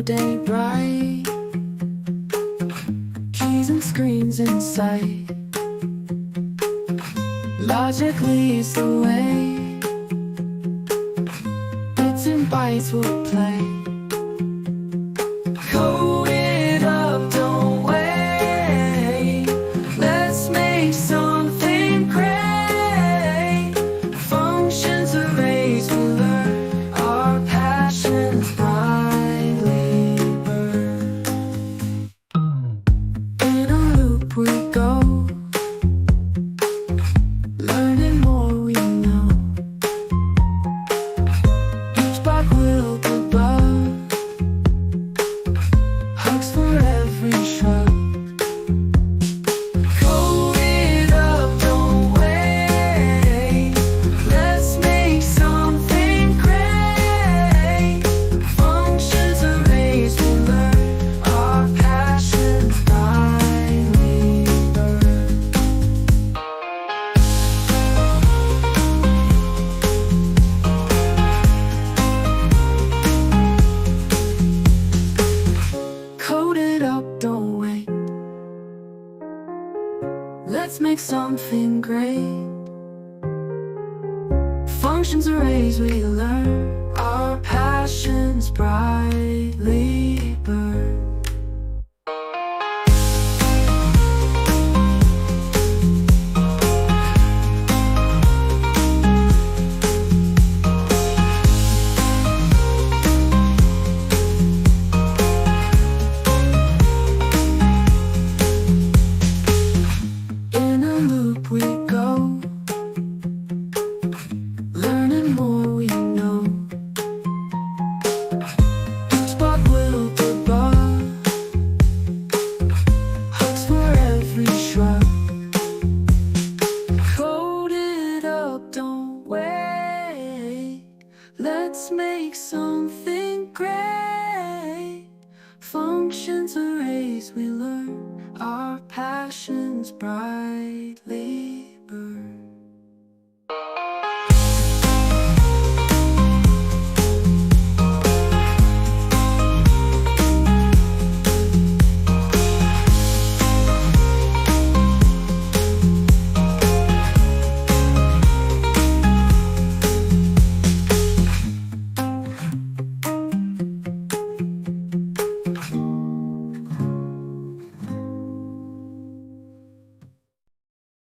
day bright, keys and screens in sight. Logic leads the way, bits and bytes will play. Code it up, don't wait. Let's make something great. Functions, arrays, we learn. Our passions brightly burn. In a loop we go, learning more we know. Each block will above, hugs for every shrug. Code it up, don't wait. Let's make something great. Functions, arrays, we learn. Our passions brightly burn. Code it up, don't wait. Let's make something great. Functions, arrays, we learn. Our passions brightly